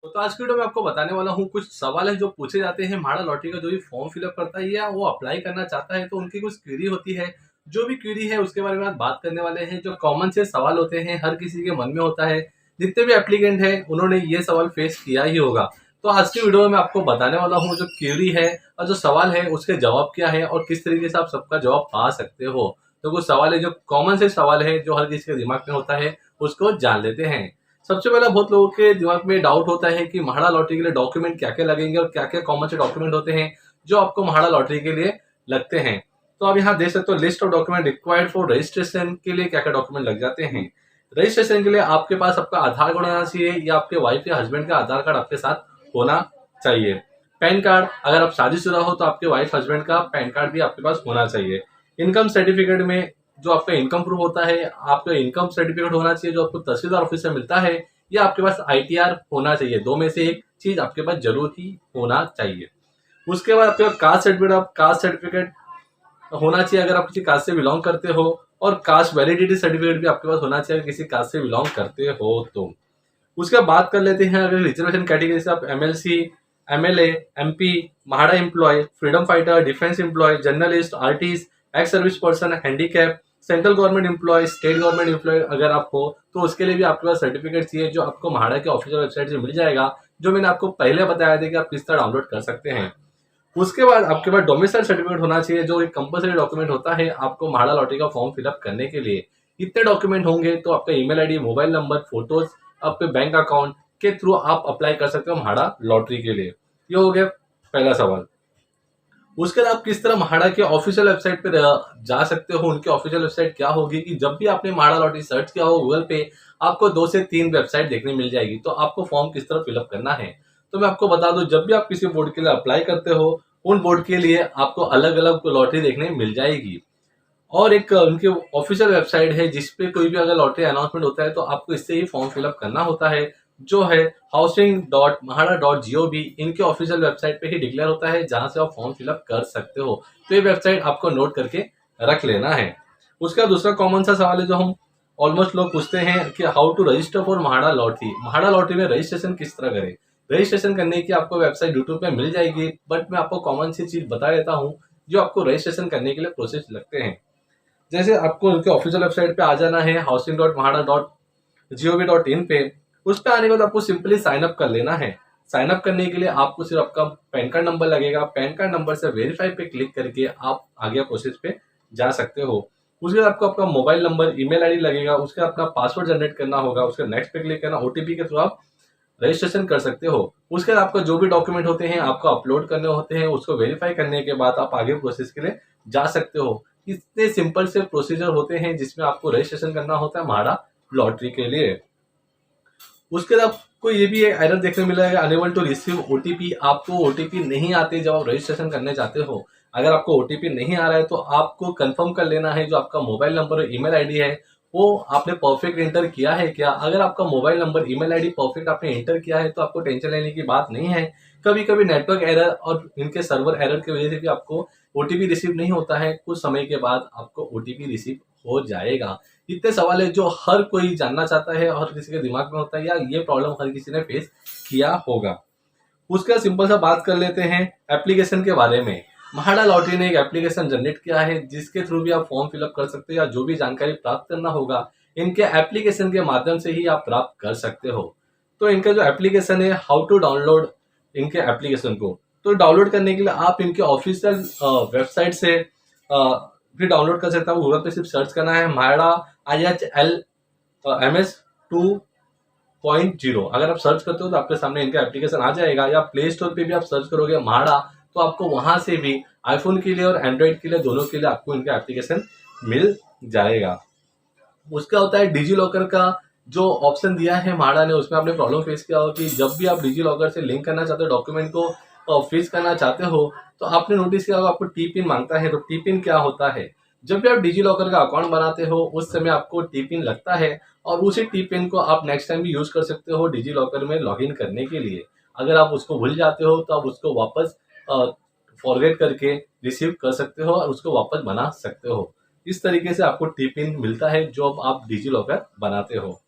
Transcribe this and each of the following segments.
तो आज की वीडियो में आपको बताने वाला हूँ कुछ सवाल है जो पूछे जाते हैं म्हाडा लॉटरी का जो भी फॉर्म फिलअप करता है या वो अप्लाई करना चाहता है तो उनकी कुछ क्वेरी होती है। जो भी क्वेरी है उसके बारे में आज बात करने वाले हैं। जो कॉमन से सवाल होते हैं हर किसी के मन में होता है। जितने भी एप्लीकेंट है उन्होंने ये सवाल फेस किया ही होगा। तो आज की वीडियो में आपको बताने वाला हूँ जो क्वेरी है और जो सवाल है उसके जवाब क्या है और किस तरीके से आप सबका जवाब पा सकते हो। तो कुछ सवाल है जो कॉमन से सवाल है जो हर किसी के दिमाग में होता है, उसको जान लेते हैं। सबसे पहला बहुत लोगों के दिमाग में डाउट होता है कि म्हाडा लॉटरी के लिए डॉक्यूमेंट क्या क्या लगेंगे और क्या क्या कॉमन से डॉक्यूमेंट होते हैं जो आपको म्हाडा लॉटरी के लिए लगते हैं। तो आप यहाँ देख सकते हो list of document required for registration के लिए क्या क्या डॉक्यूमेंट लग जाते हैं। रजिस्ट्रेशन के लिए आपके पास आपका आधार कार्ड होना चाहिए या आपके वाइफ या हस्बैंड का आधार कार्ड आपके साथ होना चाहिए। पैन कार्ड, अगर आप शादीशुदा हो तो आपके वाइफ हस्बैंड का पैन कार्ड भी आपके पास होना चाहिए। इनकम सर्टिफिकेट में जो आपका इनकम प्रूफ होता है, आपका इनकम सर्टिफिकेट होना चाहिए जो आपको तहसीलदार ऑफिस से मिलता है, या आपके पास आईटीआर होना चाहिए। दो में से एक चीज आपके पास जरूर ही होना चाहिए। उसके बाद आपके पास कास्ट सर्टिफिकेट होना चाहिए अगर आप किसी कास्ट से बिलोंग करते हो, और कास्ट वैलिडिटी सर्टिफिकेट भी आपके पास होना चाहिए अगर किसी कास्ट से बिलोंग करते हो तो। उसके बाद बात कर लेते हैं अगर रिजर्वेशन कैटेगरी से आप MLC, MLA, MP, MHADA employ, freedom fighter, defence employ, journalist, artist, ex service person, handicap, central government employ, state government employ अगर आप हो तो उसके लिए भी आपके पास सर्टिफिकेट चाहिए जो आपको म्हाडा के ऑफिशियल वेबसाइट से मिल जाएगा, जो मैंने आपको पहले बताया था कि आप किस तरह डाउनलोड कर सकते हैं। उसके बाद आपके पास डोमिसाइल सर्टिफिकेट होना चाहिए जो एक कंपलसरी डॉक्यूमेंट होता है आपको म्हाडा लॉटरी का फॉर्म फिलअप करने के लिए। इतने डॉक्यूमेंट होंगे तो आपका email ID, mobile number, photos, आपके बैंक अकाउंट के थ्रू आप अप्लाई कर सकते हो म्हाडा लॉटरी के लिए। ये हो गया पहला सवाल। उसके बाद आप किस तरह म्हाडा के ऑफिशियल वेबसाइट पे जा सकते हो। उनकी ऑफिशियल वेबसाइट क्या होगी कि जब भी आपने म्हाडा लॉटरी सर्च किया हो गूगल पे, आपको 2 से 3 वेबसाइट देखने मिल जाएगी। तो आपको फॉर्म किस तरह फिलअप करना है तो मैं आपको बता दूं, जब भी आप किसी बोर्ड के लिए अप्लाई करते हो उन बोर्ड के लिए आपको अलग अलग लॉटरी देखने मिल जाएगी। और एक उनकी ऑफिशियल वेबसाइट है जिसपे कोई भी अगर लॉटरी अनाउंसमेंट होता है तो आपको इससे ही फॉर्म फिलअप करना होता है, जो है housing.mahada.gov। इनके ऑफिशियल वेबसाइट पे ही डिक्लेयर होता है जहां से आप फॉर्म फिलअप कर सकते हो। तो ये वेबसाइट आपको नोट करके रख लेना है। उसका दूसरा कॉमन सा सवाल है जो हम ऑलमोस्ट लोग पूछते हैं कि how to register for MHADA lottery. MHADA lottery में रजिस्ट्रेशन किस तरह करें। रजिस्ट्रेशन करने की आपको वेबसाइट यूट्यूब पे मिल जाएगी, बट मैं आपको कॉमन सी चीज बता देता हूँ जो आपको रजिस्ट्रेशन करने के लिए प्रोसेस लगते हैं। जैसे आपको उनके ऑफिशियल वेबसाइट पे आ जाना है housing.mahada.gov.in पे। उस पे आने के बाद आपको सिंपली साइन अप कर लेना है। साइन अप करने के लिए आपको सिर्फ आपका पैन कार्ड नंबर लगेगा। पैन कार्ड नंबर से वेरीफाई पे क्लिक करके आप आगे प्रोसेस पे जा सकते हो। उसके बाद आपको आपका मोबाइल नंबर, ईमेल आईडी लगेगा। उसके बाद अपना पासवर्ड जनरेट करना होगा। उसके नेक्स्ट पे क्लिक करना, ओटीपी के थ्रू आप रजिस्ट्रेशन कर सकते हो। उसके बाद आपका जो भी डॉक्यूमेंट होते हैं आपको अपलोड करने होते हैं। उसको वेरीफाई करने के बाद आप आगे प्रोसेस के लिए जा सकते हो। इतने सिंपल से प्रोसीजर होते हैं जिसमें आपको रजिस्ट्रेशन करना होता है म्हाडा लॉटरी के लिए। उसके बाद आपको ये भी एक एरर देखने मिलेगा, अनेबल टू रिसीव ओटीपी। आपको ओटीपी नहीं आते जब आप रजिस्ट्रेशन करने जाते हो। अगर आपको ओटीपी नहीं आ रहा है तो आपको कंफर्म कर लेना है जो आपका मोबाइल नंबर और ईमेल आईडी है वो आपने परफेक्ट एंटर किया है क्या। अगर आपका mobile number, email ID perfect आपने एंटर किया है तो आपको टेंशन लेने की बात नहीं है। कभी कभी नेटवर्क एरर और इनके सर्वर एरर की वजह से भी आपको ओटीपी रिसीव नहीं होता है। कुछ समय के बाद आपको ओटीपी रिसीव हो जाएगा। इतने सवाल है जो हर कोई जानना चाहता है और हर किसी के दिमाग में होता है, या ये प्रॉब्लम हर किसी ने फेस किया होगा। उसका सिंपल सा बात कर लेते हैं एप्लीकेशन के बारे में। म्हाडा लॉटरी ने एक एप्लीकेशन जनरेट किया है जिसके थ्रू भी आप फॉर्म फिलअप कर सकते हो या जो भी जानकारी प्राप्त करना होगा इनके एप्लीकेशन के माध्यम से ही आप प्राप्त कर सकते हो। तो इनका जो एप्लीकेशन है, हाउ टू डाउनलोड इनके एप्लीकेशन को, तो डाउनलोड करने के लिए आप इनके ऑफिशियल वेबसाइट से भी डाउनलोड कर सकते हो। गूगल पे सिर्फ सर्च करना है म्हाडा IHLMS 2.0। अगर आप सर्च करते हो तो आपके सामने इनका एप्लीकेशन आ जाएगा, या प्ले स्टोर पे भी आप सर्च करोगे म्हाडा तो आपको वहां से भी आईफोन के लिए और एंड्रॉइड के लिए दोनों के लिए आपको इनका एप्लीकेशन मिल जाएगा। उसका होता है डिजी लॉकर का जो ऑप्शन दिया है म्हाडा ने, उसमें आपने प्रॉब्लम फेस किया हो कि जब भी आप डिजी लॉकर से लिंक करना चाहते हो डॉक्यूमेंट को फ्रीज करना चाहते हो तो आपने नोटिस किया होगा आपको टी पिन मांगता है। तो टी पिन क्या होता है, जब भी आप डिजी लॉकर का अकाउंट बनाते हो उस समय आपको टी पिन लगता है, और उसी टी पिन को आप नेक्स्ट टाइम भी यूज कर सकते हो डिजी लॉकर में लॉगिन करने के लिए। अगर आप उसको भूल जाते हो तो आप उसको वापस फॉरगेट करके रिसीव कर सकते हो और उसको वापस बना सकते हो। इस तरीके से आपको टी पिन मिलता है जब आप डिजी लॉकर बनाते हो।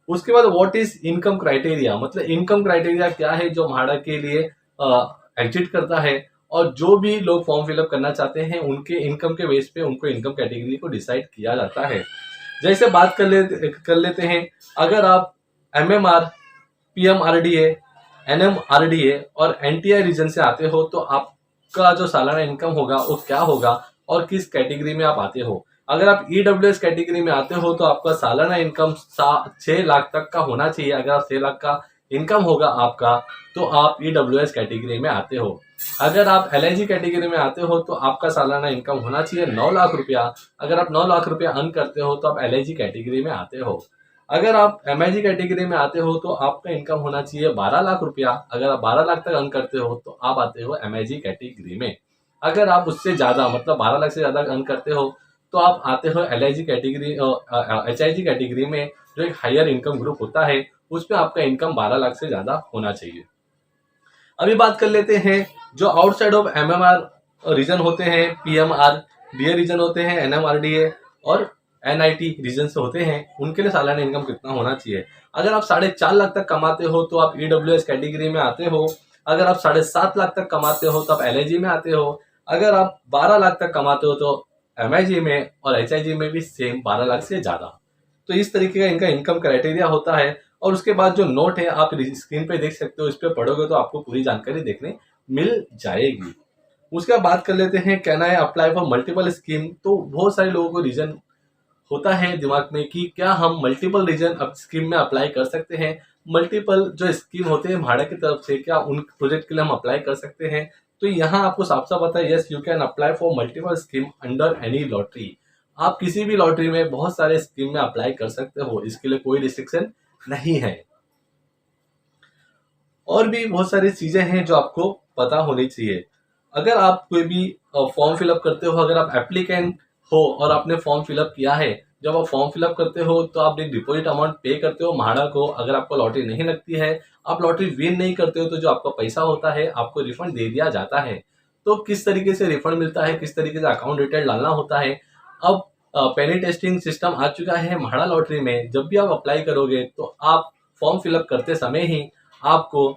उसके बाद व्हाट इज इनकम क्राइटेरिया, मतलब इनकम क्राइटेरिया क्या है जो म्हाडा के लिए एग्जिट करता है, और जो भी लोग फॉर्म फिलअप करना चाहते हैं उनके इनकम के बेस पे उनको इनकम कैटेगरी को डिसाइड किया जाता है। जैसे बात कर लेते हैं, अगर आप MMR, PMRDA, NMRDA और NTI रीजन से आते हो तो आपका जो सालाना इनकम होगा वो क्या होगा और किस कैटेगरी में आप आते हो। अगर आप EWS कैटेगरी में आते हो तो आपका सालाना इनकम 6 लाख तक का होना चाहिए। अगर आप 6 लाख का इनकम होगा आपका तो आप EWS कैटेगरी में आते हो। अगर आप LIG कैटेगरी में आते हो तो आपका सालाना इनकम होना चाहिए 9 लाख रुपया। अगर आप 9 लाख रुपया अर्न करते हो तो आप LIG कैटेगरी में आते हो। अगर आप MIG कैटेगरी में आते हो तो आपका इनकम होना चाहिए 12 लाख रुपया। अगर आप 12 लाख तक अर्न करते हो तो आप आते हो MIG कैटेगरी में। अगर आप उससे ज़्यादा मतलब 12 लाख से ज़्यादा अर्न करते हो तो आप आते हो LIG कैटेगरी HIG कैटेगरी में, जो एक हायर इनकम ग्रुप होता है उसमें आपका इनकम 12 लाख से ज़्यादा होना चाहिए। अभी बात कर लेते हैं जो आउटसाइड ऑफ MMR रीजन होते हैं, PMRDA रीजन होते हैं, NMRDA और NIT रीजन से होते हैं, उनके लिए सालाना इनकम कितना होना चाहिए। अगर आप 4.5 लाख तक कमाते हो तो आप EWS कैटेगरी में आते हो। अगर आप 7.5 लाख तक कमाते हो तो आप LIG में आते हो। अगर आप 12 लाख तक कमाते हो तो MIG में, और HIG में भी सेम 12 लाख से ज़्यादा। तो इस तरीके का इनका इनकम क्राइटेरिया होता है। और उसके बाद जो नोट है आप स्क्रीन पे देख सकते हो, इस पे पढ़ोगे तो आपको पूरी जानकारी देखने मिल जाएगी। उसके बाद बात कर लेते हैं can I apply for multiple scheme. तो बहुत सारे लोगों को रीजन होता है दिमाग में कि क्या हम मल्टीपल रीजन स्कीम में अप्लाई कर सकते हैं। मल्टीपल जो स्कीम होते हैं म्हाडा की तरफ से, क्या उन प्रोजेक्ट के लिए हम अप्लाई कर सकते हैं। तो यहाँ आपको साफ साफ पता है, yes you can apply for multiple scheme under any lottery. आप किसी भी लॉटरी में बहुत सारे स्कीम में अप्लाई कर सकते हो, इसके लिए कोई रिस्ट्रिक्शन नहीं है। और भी बहुत सारी चीजें हैं जो आपको पता होनी चाहिए। अगर आप कोई भी फॉर्म फिलअप करते हो, अगर आप एप्लीकेंट हो और आपने फॉर्म फिलअप किया है, जब आप फॉर्म फिलअप करते हो तो आप एक डिपॉजिट अमाउंट पे करते हो म्हाडा को। अगर आपको लॉटरी नहीं लगती है, आप लॉटरी विन नहीं करते हो, तो जो आपका पैसा होता है आपको रिफंड दे दिया जाता है। तो किस तरीके से रिफंड मिलता है, किस तरीके से अकाउंट डिटेल डालना होता है, अब पेनी टेस्टिंग सिस्टम आ चुका है म्हाडा लॉटरी में। जब भी आप अप्लाई करोगे तो आप फॉर्म फिलअप करते समय ही आपको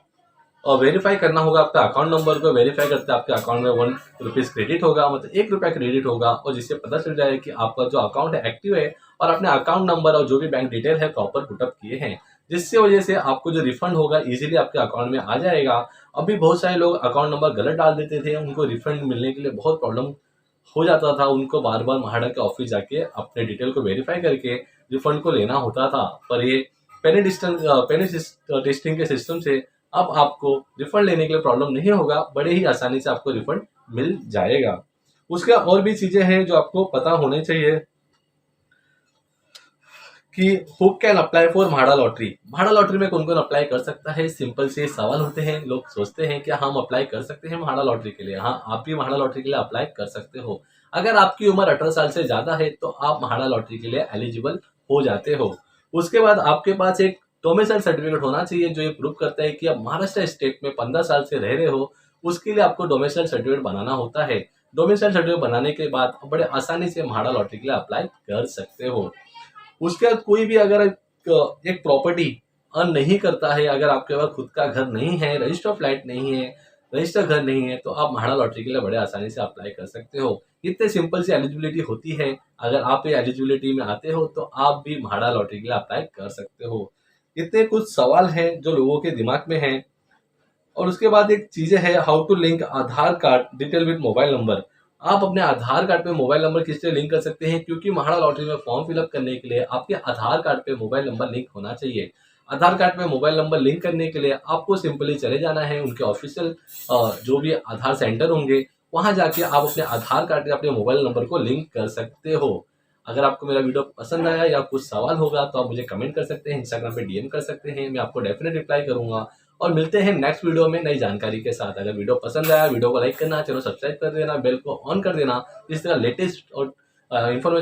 वेरीफाई करना होगा आपका अकाउंट नंबर को। वेरीफाई करते आपके अकाउंट में 1 रुपीज़ क्रेडिट होगा, मतलब 1 रुपया क्रेडिट होगा, और जिससे पता चल जाए कि आपका जो अकाउंट है एक्टिव है और अपने अकाउंट नंबर और जो भी बैंक डिटेल है प्रॉपर पुटअप किए हैं, जिससे वजह से आपको जो रिफंड होगा इजीली आपके अकाउंट में आ जाएगा। अभी बहुत सारे लोग अकाउंट नंबर गलत डाल देते थे, उनको रिफंड मिलने के लिए बहुत प्रॉब्लम हो जाता था। उनको बार बार म्हाडा के ऑफिस जाके अपने डिटेल को वेरीफाई करके रिफंड को लेना होता था। पर ये पेनी टेस्टिंग के सिस्टम से अब आपको रिफंड लेने के लिए प्रॉब्लम नहीं होगा, बड़े ही आसानी से आपको रिफंड मिल जाएगा। उसके और भी चीजें हैं जो आपको पता होने चाहिए कि who can apply for MHADA lottery. MHADA lottery में कौन कौन अप्लाई कर सकता है, सिंपल से सवाल होते हैं। लोग सोचते हैं कि हम अप्लाई कर सकते हैं म्हाडा लॉटरी के लिए। हाँ, आप भी म्हाडा लॉटरी के लिए अप्लाई कर सकते हो। अगर आपकी उम्र 18 साल से ज्यादा है तो आप म्हाडा लॉटरी के लिए एलिजिबल हो जाते हो। उसके बाद आपके पास एक डोमिसाइल सर्टिफिकेट होना चाहिए जो ये प्रूव करता है कि आप महाराष्ट्र स्टेट में 15 साल से रह रहे हो। उसके लिए आपको डोमिसाइल सर्टिफिकेट बनाना होता है। डोमिसाइल सर्टिफिकेट बनाने के बाद आप बड़े आसानी से म्हाडा लॉटरी के लिए अप्लाई कर सकते हो। उसके बाद कोई भी अगर एक प्रॉपर्टी अर्न नहीं करता है, अगर आपके पास खुद का घर नहीं है, रजिस्टर फ्लैट नहीं है, रजिस्टर घर नहीं है, तो आप म्हाडा लॉटरी के लिए बड़े आसानी से अप्लाई कर सकते हो। इतने सिंपल सी एलिजिबिलिटी होती है। अगर आप ये एलिजिबिलिटी में आते हो तो आप भी म्हाडा लॉटरी के लिए अप्लाई कर सकते हो। इतने कुछ सवाल हैं जो लोगों के दिमाग में हैं। और उसके बाद एक चीज़ें है, how to link Aadhaar card detail with mobile number. आप अपने आधार कार्ड पे मोबाइल नंबर किससे लिंक कर सकते हैं, क्योंकि म्हाडा लॉटरी में फॉर्म फिलअप करने के लिए आपके आधार कार्ड पे मोबाइल नंबर लिंक होना चाहिए। आधार कार्ड पे मोबाइल नंबर लिंक करने के लिए आपको सिंपली चले जाना है उनके ऑफिशियल जो भी आधार सेंटर होंगे, वहां जाके आप अपने आधार कार्ड पे अपने मोबाइल नंबर को लिंक कर सकते हो। अगर आपको मेरा वीडियो पसंद आया या कुछ सवाल होगा तो आप मुझे कमेंट कर सकते हैं, इंस्टाग्राम पे DM कर सकते हैं, मैं आपको डेफिनेट रिप्लाई करूंगा। और मिलते हैं नेक्स्ट वीडियो में नई जानकारी के साथ। अगर वीडियो पसंद आया, वीडियो को लाइक करना, चैनल सब्सक्राइब कर देना, बेल को ऑन कर देना, इस तरह लेटेस्ट और इन्फॉर्मेशन